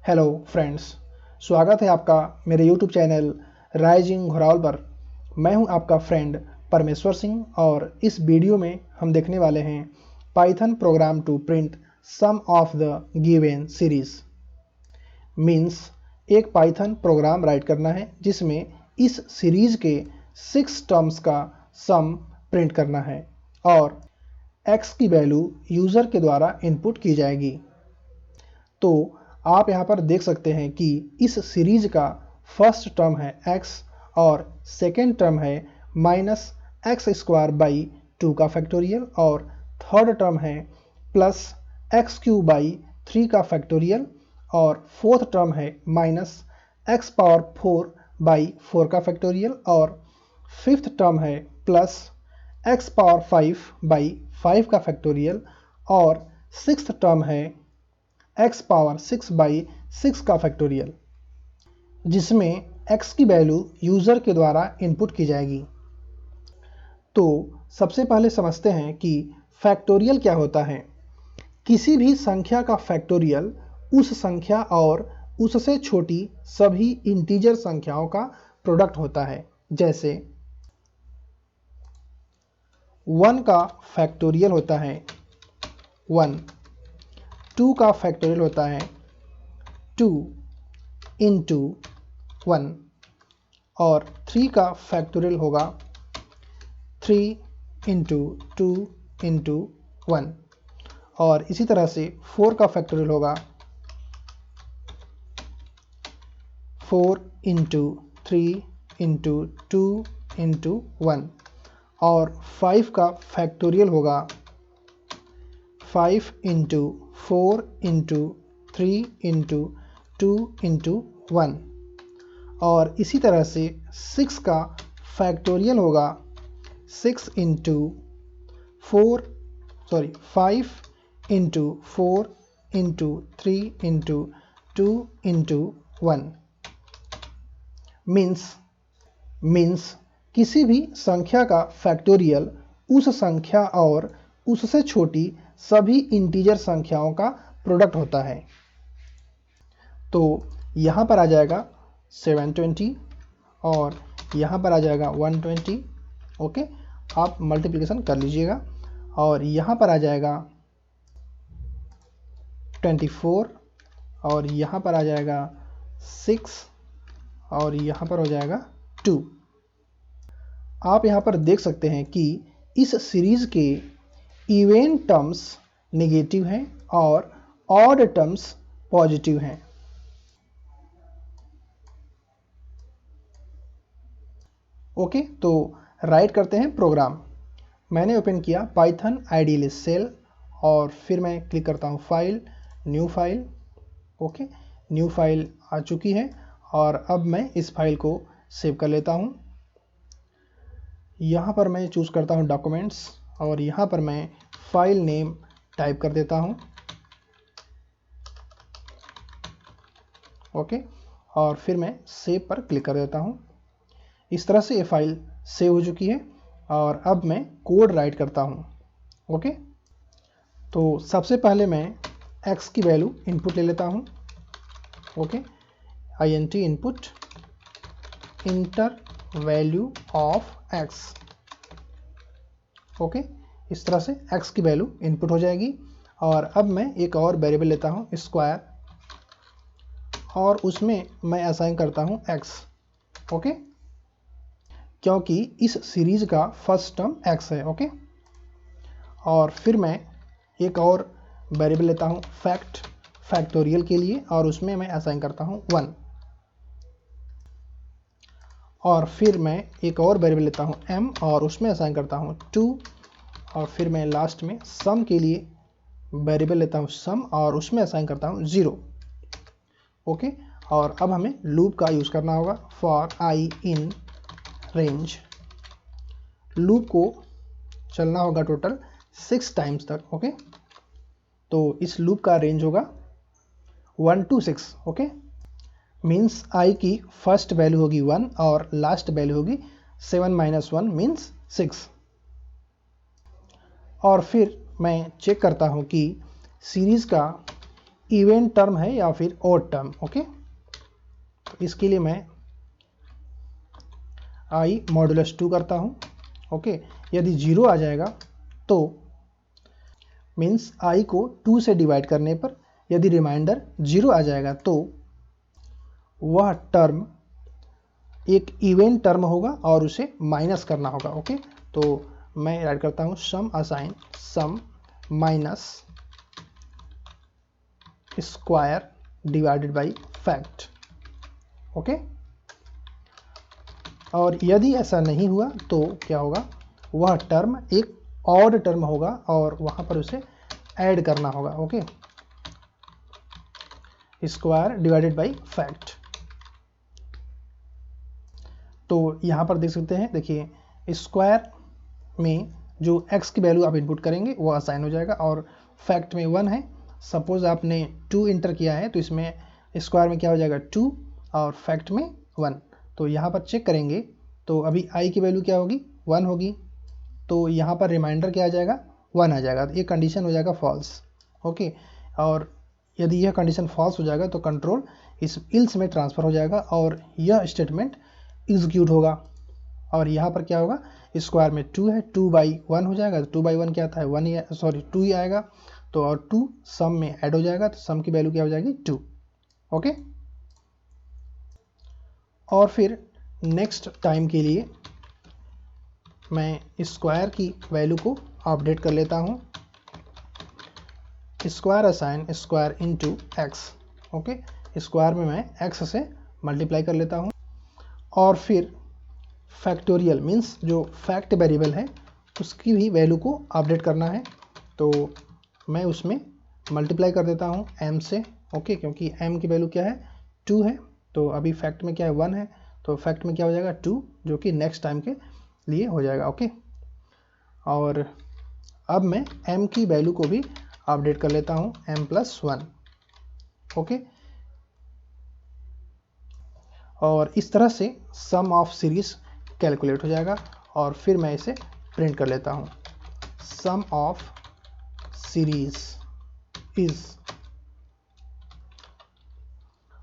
Hello friends, स्वागत है आपका मेरे यूट्यूब चैनल राइजिंग घोरावल पर। मैं हूं आपका फ्रेंड परमेश्वर सिंह और इस वीडियो में हम देखने वाले हैं Python program to print sum of the given series. Means एक पाइथन प्रोग्राम राइट करना है जिसमें इस सीरीज के 6 टर्म्स का सम प्रिंट करना है और x की वैल्यू यूज़र के द्वारा इनपुट की जाएगी। तो आप यहाँ पर देख सकते हैं कि इस सीरीज का फर्स्ट टर्म है x और सेकेंड टर्म है -x² 2 का फैक्टोरियल और थर्ड टर्म है +x³ 3 का फैक्टोरियल और फोर्थ टर्म है -x⁴/4 का फैक्टोरियल और फिफ्थ टर्म है +x⁵/5 का फैक्टोरियल और सिक्स्थ टर्म है x�6/6 का फैक्टोरियल, जिसमें x की वैल्यू यूज़र के द्वारा इनपुट की जाएगी। तो सबसे पहले समझते हैं कि फैक्टोरियल क्या होता है। किसी भी संख्या का फैक्टोरियल उस संख्या और उससे छोटी सभी इंटीजर संख्याओं का प्रोडक्ट होता है। जैसे 1 का फैक्टोरियल होता है 1, 2 का फैक्टोरियल होता है 2 इंटू 1 और 3 का फैक्टोरियल होगा 3 इंटू 2 इंटू 1 और इसी तरह से 4 का फैक्टोरियल होगा 4 इंटू 3 इंटू 2 इंटू 1 और 5 का फैक्टोरियल होगा 5 इंटू 4 इंटू 3 इंटू 2 इंटू 1 और इसी तरह से 6 का फैक्टोरियल होगा 5 into 4 into 3 into 2 into 1। Means किसी भी संख्या का फैक्टोरियल उस संख्या और उससे छोटी सभी इंटीजर संख्याओं का प्रोडक्ट होता है। तो यहाँ पर आ जाएगा 720 और यहाँ पर आ जाएगा 120। ओके, आप मल्टीप्लिकेशन कर लीजिएगा और यहाँ पर आ जाएगा 24 और यहाँ पर आ जाएगा 6 और यहाँ पर हो जाएगा 2। आप यहाँ पर देख सकते हैं कि इस सीरीज के इवन टर्म्स नेगेटिव हैं और ऑड टर्म्स पॉजिटिव हैं। ओके, तो राइट करते हैं प्रोग्राम। मैंने ओपन किया पाइथन आइडियल सेल और फिर मैं क्लिक करता हूँ file, new file. Okay, new file आ चुकी है और अब मैं इस फाइल को सेव कर लेता हूँ। यहाँ पर मैं चूज़ करता हूँ डॉक्यूमेंट्स और यहाँ पर मैं फाइल नेम टाइप कर देता हूँ। ओके, और फिर मैं सेव पर क्लिक कर देता हूँ। इस तरह से ये फाइल सेव हो चुकी है और अब मैं कोड राइट करता हूँ। ओके, तो सबसे पहले मैं x की वैल्यू इनपुट ले लेता हूँ। Okay, int input inter value of x। Okay, इस तरह से x की वैल्यू इनपुट हो जाएगी और अब मैं एक और वेरिएबल लेता हूँ स्क्वायर और उसमें मैं असाइन करता हूँ x। ओके, क्योंकि इस सीरीज का फर्स्ट टर्म x है। ओके, और फिर मैं एक और वेरिएबल लेता हूँ फैक्टोरियल के लिए और उसमें मैं असाइन करता हूँ 1 और फिर मैं एक और वेरिएबल लेता हूँ m और उसमें असाइन करता हूँ 2 और फिर मैं लास्ट में सम के लिए वेरिएबल लेता हूँ सम और उसमें असाइन करता हूँ 0। ओके, और अब हमें लूप का यूज़ करना होगा for I in range. Loop को चलना होगा टोटल 6 टाइम्स तक। ओके, तो इस लूप का रेंज होगा 1 to 6। ओके, मीन्स आई की फर्स्ट वैल्यू होगी 1 और लास्ट वैल्यू होगी 7 - 1 मीन्स 6। और फिर मैं चेक करता हूँ कि सीरीज़ का इवन टर्म है या फिर ऑड टर्म। ओके, तो इसके लिए मैं i मॉडुलस 2 करता हूं। ओके, यदि 0 आ जाएगा तो मीन्स i को 2 से डिवाइड करने पर यदि रिमाइंडर 0 आ जाएगा तो वह टर्म एक इवन टर्म होगा और उसे माइनस करना होगा। ओके, तो मैं ऐड करता हूं sum assign sum minus square divided by fact. Okay, और यदि ऐसा नहीं हुआ तो क्या होगा, वह टर्म एक ऑड टर्म होगा और वहां पर उसे ऐड करना होगा। Okay, square divided by fact. तो यहां पर देख सकते हैं, देखिए स्क्वायर में जो x की वैल्यू आप इनपुट करेंगे वो असाइन हो जाएगा और फैक्ट में 1 है। सपोज आपने 2 इंटर किया है तो इसमें स्क्वायर में क्या हो जाएगा 2 और फैक्ट में 1। तो यहाँ पर चेक करेंगे तो अभी i की वैल्यू क्या होगी 1 होगी, तो यहाँ पर रिमाइंडर क्या आ जाएगा 1 आ जाएगा, तो ये कंडीशन हो जाएगा फॉल्स। ओके, और यदि यह कंडीशन फॉल्स हो जाएगा तो कंट्रोल इस इल्स में ट्रांसफ़र हो जाएगा और यह स्टेटमेंट एग्जीक्यूट होगा। और यहाँ पर क्या होगा, स्क्वायर में 2 है, 2/1 हो जाएगा, तो 2/1 क्या आता है 1 ही, सॉरी 2 ही आएगा। तो और 2 सम में ऐड हो जाएगा तो सम की वैल्यू क्या हो जाएगी 2। ओके, और फिर नेक्स्ट टाइम के लिए मैं स्क्वायर की वैल्यू को अपडेट कर लेता हूँ, square assign square into x। Okay, square में मैं x से मल्टीप्लाई कर लेता हूँ और फिर फैक्टोरियल मीन्स जो फैक्ट वेरिएबल है उसकी भी वैल्यू को अपडेट करना है, तो मैं उसमें मल्टीप्लाई कर देता हूँ m से। ओके, क्योंकि m की वैल्यू क्या है 2 है, तो अभी फैक्ट में क्या है 1 है, तो फैक्ट में क्या हो जाएगा 2 जो कि नेक्स्ट टाइम के लिए हो जाएगा। ओके, और अब मैं m की वैल्यू को भी अपडेट कर लेता हूँ m+1। ओके, और इस तरह से सम ऑफ सीरीज कैलकुलेट हो जाएगा और फिर मैं इसे प्रिंट कर लेता हूँ, सम ऑफ सीरीज इज,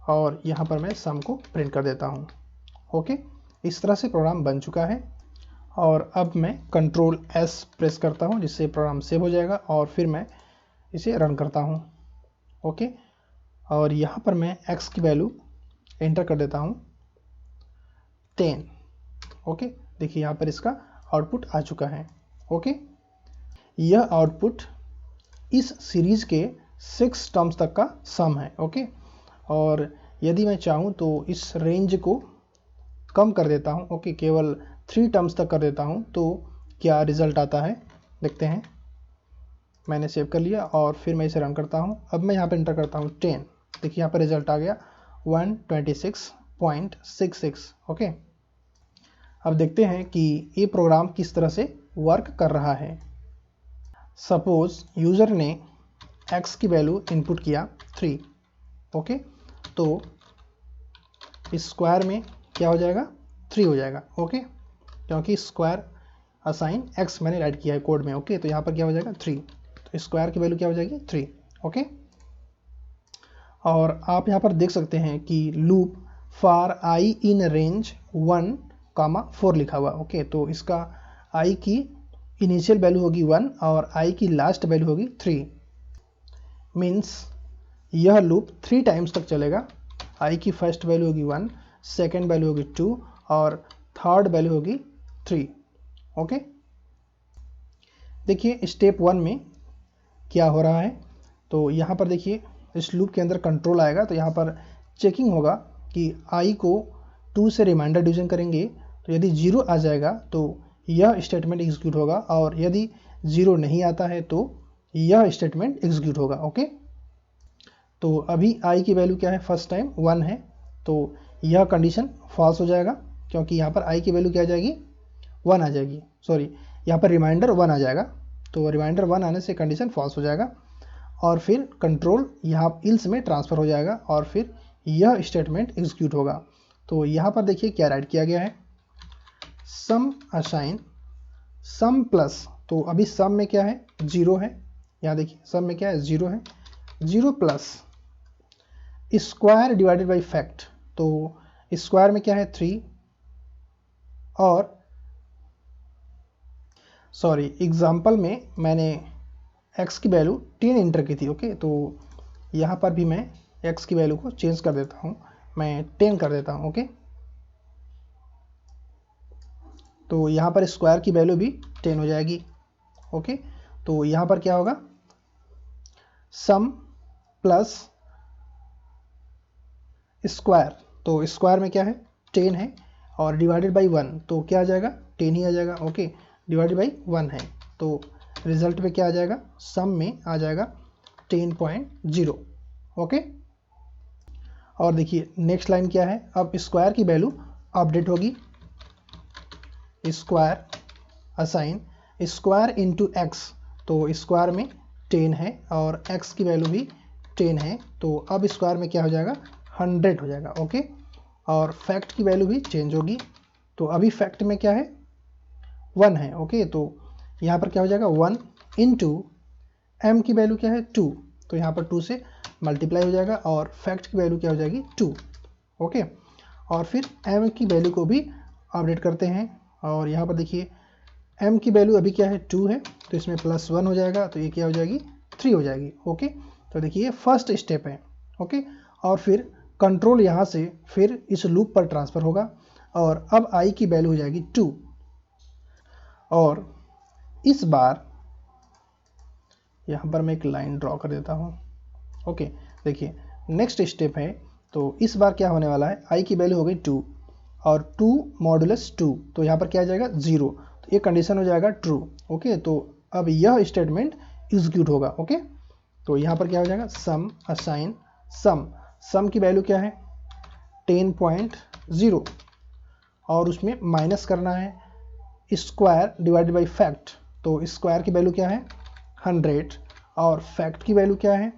और यहाँ पर मैं सम को प्रिंट कर देता हूँ। ओके, इस तरह से प्रोग्राम बन चुका है और अब मैं कंट्रोल S प्रेस करता हूँ जिससे प्रोग्राम सेव हो जाएगा और फिर मैं इसे रन करता हूँ। ओके, और यहाँ पर मैं x की वैल्यू एंटर कर देता हूँ 10। ओके, देखिए यहाँ पर इसका आउटपुट आ चुका है। ओके, यह आउटपुट इस सीरीज के 6 टर्म्स तक का सम है। ओके, और यदि मैं चाहूँ तो इस रेंज को कम कर देता हूँ। ओके, केवल 3 टर्म्स तक कर देता हूँ तो क्या रिजल्ट आता है देखते हैं। मैंने सेव कर लिया और फिर मैं इसे रन करता हूँ। अब मैं यहाँ पर एंटर करता हूँ 10, देखिए यहाँ पर रिजल्ट आ गया 126.66। ओके, अब देखते हैं कि ये प्रोग्राम किस तरह से वर्क कर रहा है। सपोज यूज़र ने x की वैल्यू इनपुट किया 3। ओके, तो स्क्वायर में क्या हो जाएगा 3 हो जाएगा। ओके, क्योंकि स्क्वायर असाइन x मैंने राइट किया है कोड में। ओके, तो यहाँ पर क्या हो जाएगा 3, तो स्क्वायर की वैल्यू क्या हो जाएगी 3। ओके, और आप यहाँ पर देख सकते हैं कि loop for i in range 1,4 लिखा हुआ। ओके, तो इसका i की इनिशियल वैल्यू होगी 1 और i की लास्ट वैल्यू होगी 3। मीन्स यह लूप 3 टाइम्स तक चलेगा। i की फर्स्ट वैल्यू होगी 1, सेकेंड वैल्यू होगी 2 और थर्ड वैल्यू होगी 3। ओके, देखिए स्टेप 1 में क्या हो रहा है, तो यहाँ पर देखिए इस लूप के अंदर कंट्रोल आएगा तो यहाँ पर चेकिंग होगा कि i को 2 से रिमाइंडर डिवीजन करेंगे, तो यदि 0 आ जाएगा तो यह स्टेटमेंट एग्जीक्यूट होगा और यदि 0 नहीं आता है तो यह स्टेटमेंट एग्जीक्यूट होगा। ओके, तो अभी i की वैल्यू क्या है फर्स्ट टाइम 1 है, तो यह कंडीशन फॉल्स हो जाएगा क्योंकि यहाँ पर i की वैल्यू क्या आ जाएगी 1 आ जाएगी, सॉरी यहाँ पर रिमाइंडर 1 आ जाएगा, तो रिमाइंडर 1 आने से कंडीशन फॉल्स हो जाएगा और फिर कंट्रोल यहाँ इल्स में ट्रांसफ़र हो जाएगा और फिर यह स्टेटमेंट एग्जीक्यूट होगा। तो यहाँ पर देखिए क्या राइट किया गया है, सम असाइन सम प्लस, तो अभी सम में क्या है 0 है, यहाँ देखिए सम में क्या है 0 है, 0 plus square divided by fact, तो स्क्वायर में क्या है 3, और सॉरी एग्जाम्पल में मैंने x की वैल्यू 10 इंटर की थी। ओके, तो यहाँ पर भी मैं x की वैल्यू को चेंज कर देता हूँ, मैं 10 कर देता हूँ। ओके, तो यहाँ पर स्क्वायर की वैल्यू भी 10 हो जाएगी। ओके, तो यहाँ पर क्या होगा, सम प्लस स्क्वायर, तो स्क्वायर में क्या है 10 है, और डिवाइडेड बाई 1, तो क्या आ जाएगा 10 ही आ जाएगा। ओके, डिवाइडेड बाई 1 है, तो रिजल्ट में क्या आ जाएगा, सम में आ जाएगा 10.0। ओके, और देखिए नेक्स्ट लाइन क्या है, अब स्क्वायर की वैल्यू अपडेट होगी, square assign square into x, तो स्क्वायर में 10 है और x की वैल्यू भी 10 है, तो अब स्क्वायर में क्या हो जाएगा 100 हो जाएगा। ओके, और फैक्ट की वैल्यू भी चेंज होगी, तो अभी फैक्ट में क्या है 1 है। ओके, तो यहाँ पर क्या हो जाएगा 1 इंटू एम की वैल्यू क्या है 2, तो यहाँ पर 2 से मल्टीप्लाई हो जाएगा, और फैक्ट की वैल्यू क्या हो जाएगी 2। ओके, और फिर एम की वैल्यू को भी अपडेट करते हैं, और यहाँ पर देखिए m की वैल्यू अभी क्या है 2 है, तो इसमें +1 हो जाएगा, तो ये क्या हो जाएगी 3 हो जाएगी। ओके, तो देखिए फर्स्ट स्टेप है। ओके, और फिर कंट्रोल यहाँ से फिर इस लूप पर ट्रांसफ़र होगा, और अब i की वैल्यू हो जाएगी 2, और इस बार यहाँ पर मैं एक लाइन ड्रॉ कर देता हूँ। ओके, देखिए नेक्स्ट स्टेप है, तो इस बार क्या होने वाला है, i की वैल्यू हो गई 2, और 2 मॉडुलस 2, तो यहाँ पर क्या आ जाएगा 0, तो ये कंडीशन हो जाएगा ट्रू। ओके, तो अब यह स्टेटमेंट एग्जीक्यूट होगा। ओके, तो यहाँ पर क्या हो जाएगा, सम असाइन सम की वैल्यू क्या है 10.0, और उसमें माइनस करना है स्क्वायर डिवाइडेड बाई फैक्ट, तो स्क्वायर की वैल्यू क्या है 100, और फैक्ट की वैल्यू क्या है,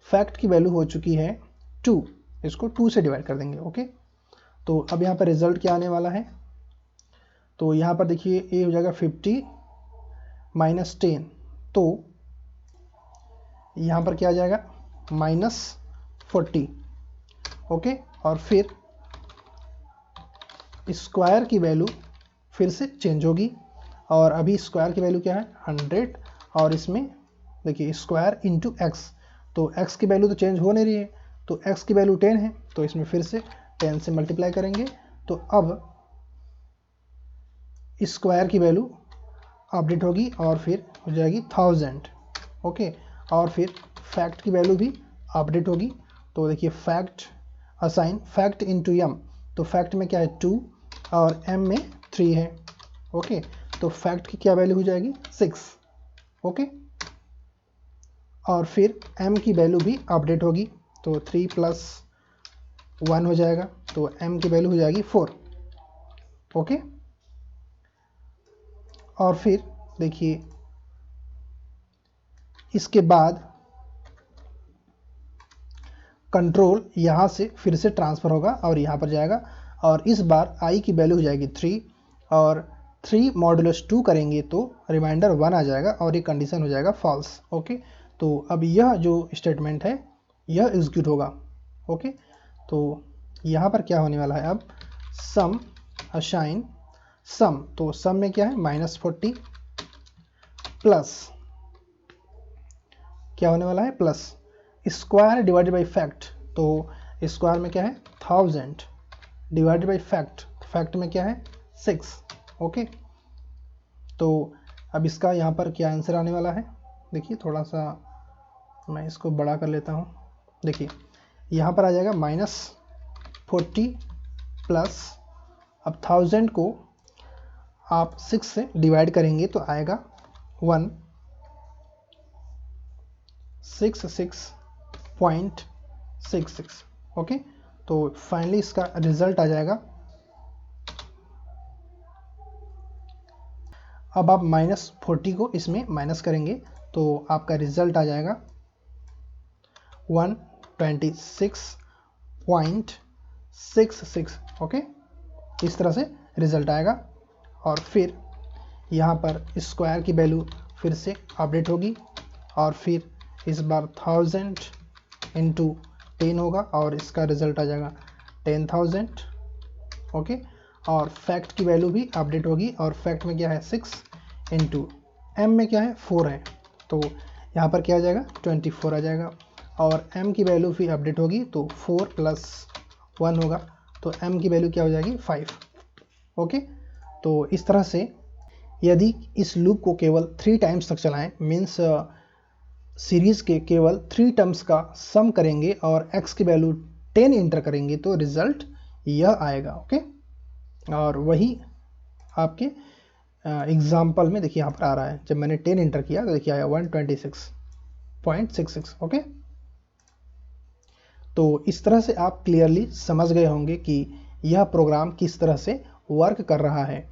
फैक्ट की वैल्यू हो चुकी है 2, इसको 2 से डिवाइड कर देंगे। ओके, तो अब यहाँ पर रिजल्ट क्या आने वाला है, तो यहाँ पर देखिए ये हो जाएगा 50 माइनस 10, तो यहाँ पर क्या आ जाएगा -40। ओके, और फिर स्क्वायर की वैल्यू फिर से चेंज होगी, और अभी स्क्वायर की वैल्यू क्या है 100, और इसमें देखिए स्क्वायर इंटू एक्स, तो x की वैल्यू तो चेंज हो नहीं रही है, तो x की वैल्यू 10 है, तो इसमें फिर से 10 से मल्टीप्लाई करेंगे, तो अब स्क्वायर की वैल्यू अपडेट होगी, और फिर हो जाएगी 1000। ओके, और फिर फैक्ट की वैल्यू भी अपडेट होगी, तो देखिए fact assign fact into m, तो फैक्ट में क्या है 2 और m में 3 है। ओके, तो फैक्ट की क्या वैल्यू हो जाएगी 6। ओके, और फिर m की वैल्यू भी अपडेट होगी, तो 3 + 1 हो जाएगा, तो m की वैल्यू हो जाएगी 4। ओके, और फिर देखिए इसके बाद कंट्रोल यहाँ से फिर से ट्रांसफ़र होगा और यहाँ पर जाएगा, और इस बार i की वैल्यू हो जाएगी 3, और 3 मॉडुलस 2 करेंगे तो रिमाइंडर 1 आ जाएगा, और ये कंडीशन हो जाएगा फॉल्स। ओके, तो अब यह जो स्टेटमेंट है यह एग्जीक्यूट होगा। ओके, तो यहाँ पर क्या होने वाला है, अब सम असाइन सम, तो सम में क्या है -40 प्लस क्या होने वाला है plus square divided by fact, तो स्क्वायर में क्या है 1000 डिवाइडेड बाई फैक्ट, फैक्ट में क्या है 6। ओके, तो अब इसका यहाँ पर क्या आंसर आने वाला है, देखिए थोड़ा सा मैं इसको बड़ा कर लेता हूँ। देखिए यहाँ पर आ जाएगा -40 प्लस, अब 1000 को आप 6 से डिवाइड करेंगे तो आएगा 166.66। ओके, तो फाइनली इसका रिजल्ट आ जाएगा, अब आप -40 को इसमें माइनस करेंगे तो आपका रिजल्ट आ जाएगा 126.66। ओके, इस तरह से रिजल्ट आएगा, और फिर यहाँ पर स्क्वायर की वैल्यू फिर से अपडेट होगी, और फिर इस बार 1000 इंटू 10 होगा और इसका रिजल्ट आ जाएगा 10,000। ओके, और फैक्ट की वैल्यू भी अपडेट होगी, और फैक्ट में क्या है 6 इंटू एम में क्या है 4 है, तो यहाँ पर क्या आ जाएगा 24 आ जाएगा, और m की वैल्यू भी अपडेट होगी, तो 4 + 1 होगा, तो m की वैल्यू क्या हो जाएगी 5। ओके, तो इस तरह से यदि इस लूप को केवल 3 टाइम्स तक चलाएं, मीन्स सीरीज़ के केवल 3 टर्म्स का सम करेंगे और x की वैल्यू 10 इंटर करेंगे तो रिजल्ट यह आएगा। ओके, और वही आपके एग्जाम्पल में देखिए यहाँ पर आ रहा है, जब मैंने 10 इंटर किया तो देखिए आया 126.66। ओके, तो इस तरह से आप क्लियरली समझ गए होंगे कि यह प्रोग्राम किस तरह से वर्क कर रहा है।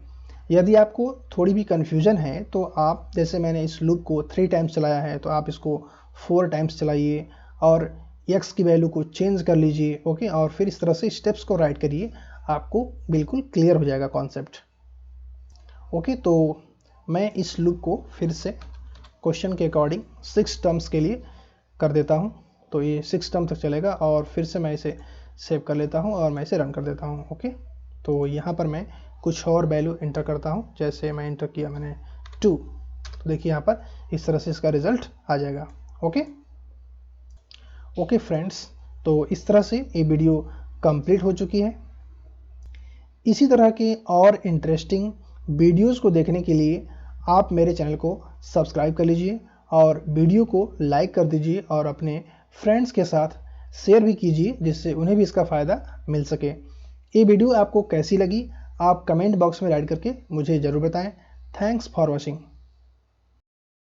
यदि आपको थोड़ी भी कन्फ्यूजन है तो आप, जैसे मैंने इस लूप को 3 टाइम्स चलाया है, तो आप इसको 4 टाइम्स चलाइए और x की वैल्यू को चेंज कर लीजिए। ओके, और फिर इस तरह से स्टेप्स को राइट करिए, आपको बिल्कुल क्लियर हो जाएगा कॉन्सेप्ट। ओके, तो मैं इस लूप को फिर से क्वेश्चन के अकॉर्डिंग 6 टर्म्स के लिए कर देता हूँ, तो ये 6 टर्म तक चलेगा, और फिर से मैं इसे सेव कर लेता हूँ और मैं इसे रन कर देता हूँ। ओके, तो यहाँ पर मैं कुछ और वैल्यू इंटर करता हूँ, जैसे मैं इंटर किया मैंने 2, तो देखिए यहाँ पर इस तरह से इसका रिजल्ट आ जाएगा। ओके फ्रेंड्स, तो इस तरह से ये वीडियो कंप्लीट हो चुकी है। इसी तरह के और इंटरेस्टिंग वीडियोस को देखने के लिए आप मेरे चैनल को सब्सक्राइब कर लीजिए और वीडियो को लाइक कर दीजिए और अपने फ्रेंड्स के साथ शेयर भी कीजिए, जिससे उन्हें भी इसका फ़ायदा मिल सके। ये वीडियो आपको कैसी लगी आप कमेंट बॉक्स में राइट करके मुझे ज़रूर बताएं। Thanks for watching.